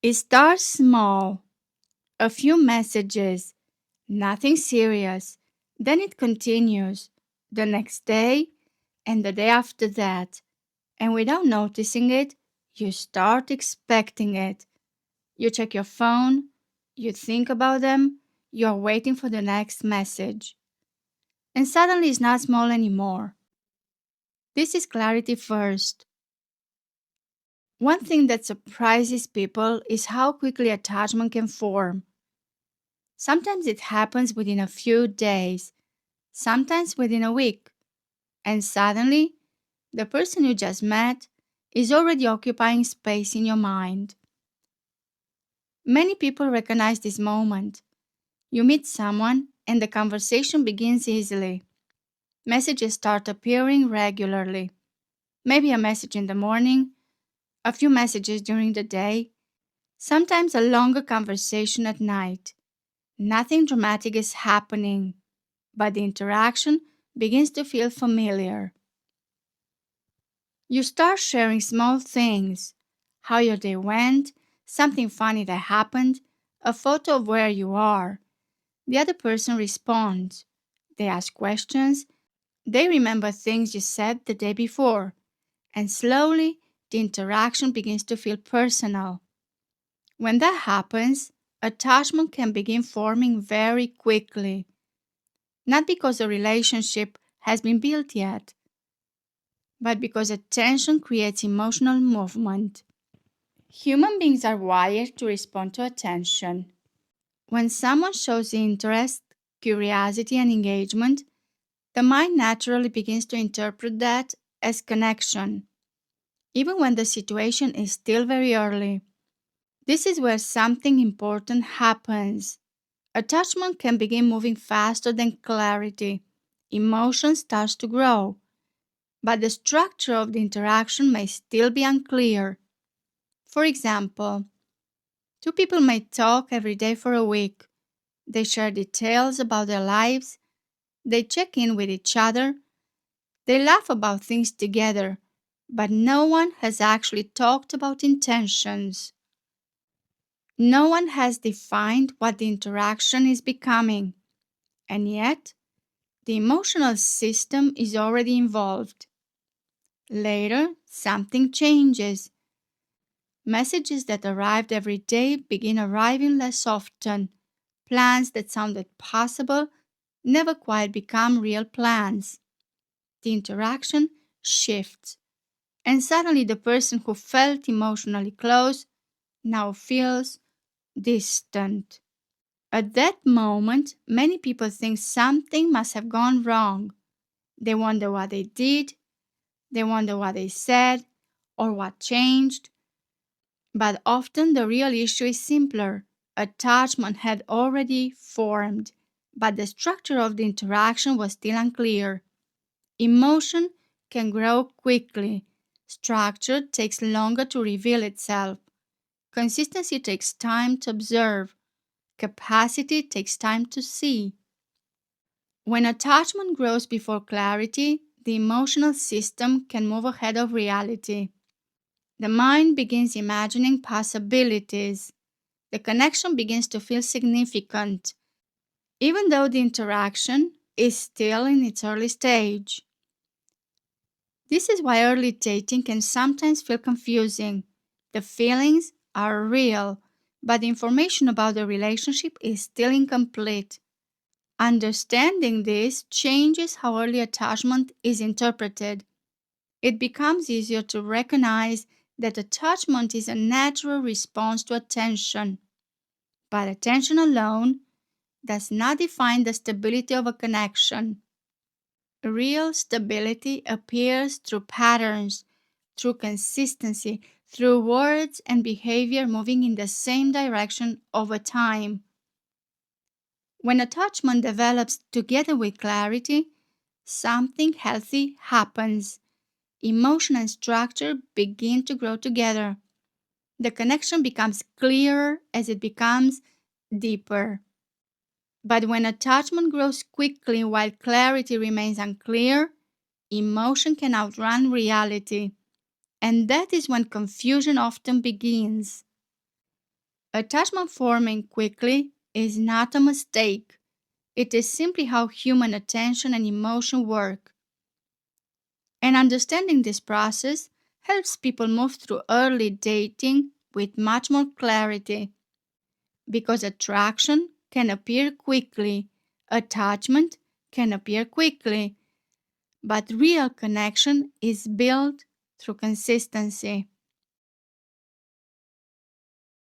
It starts small, a few messages, nothing serious. Then it continues the next day and the day after that. And without noticing it, you start expecting it. You check your phone, you think about them, you're waiting for the next message. And suddenly it's not small anymore. This is clarity first. One thing that surprises people is how quickly attachment can form. Sometimes it happens within a few days, sometimes within a week, and suddenly the person you just met is already occupying space in your mind. Many people recognize this moment. You meet someone and the conversation begins easily. Messages start appearing regularly. Maybe a message in the morning, a few messages during the day, sometimes a longer conversation at night. Nothing dramatic is happening, but the interaction begins to feel familiar. You start sharing small things, how your day went, something funny that happened, a photo of where you are. The other person responds. They ask questions. They remember things you said the day before. And slowly, the interaction begins to feel personal. When that happens, attachment can begin forming very quickly. Not because a relationship has been built yet, but because attention creates emotional movement. Human beings are wired to respond to attention. When someone shows interest, curiosity, and engagement, the mind naturally begins to interpret that as connection, even when the situation is still very early. This is where something important happens. Attachment can begin moving faster than clarity. Emotion starts to grow, but the structure of the interaction may still be unclear. For example, two people may talk every day for a week. They share details about their lives, they check in with each other, they laugh about things together, but no one has actually talked about intentions. No one has defined what the interaction is becoming, and yet the emotional system is already involved. Later, something changes. Messages that arrived every day begin arriving less often. Plans that sounded possible never quite become real plans. The interaction shifts, and suddenly the person who felt emotionally close now feels distant. At that moment, many people think something must have gone wrong. They wonder what they did, they wonder what they said, or what changed. But often the real issue is simpler. Attachment had already formed, but the structure of the interaction was still unclear. Emotion can grow quickly. Structure takes longer to reveal itself. Consistency takes time to observe. Capacity takes time to see. When attachment grows before clarity, the emotional system can move ahead of reality. The mind begins imagining possibilities. The connection begins to feel significant, even though the interaction is still in its early stage. This is why early dating can sometimes feel confusing. The feelings are real, but the information about the relationship is still incomplete. Understanding this changes how early attachment is interpreted. It becomes easier to recognize that attachment is a natural response to attention. But attention alone does not define the stability of a connection. Real stability appears through patterns, through consistency, through words and behavior moving in the same direction over time. When attachment develops together with clarity, something healthy happens. Emotion and structure begin to grow together. The connection becomes clearer as it becomes deeper. But when attachment grows quickly while clarity remains unclear, emotion can outrun reality. And that is when confusion often begins. Attachment forming quickly is not a mistake. It is simply how human attention and emotion work. And understanding this process helps people move through early dating with much more clarity. Because attraction can appear quickly, attachment can appear quickly, but real connection is built through consistency.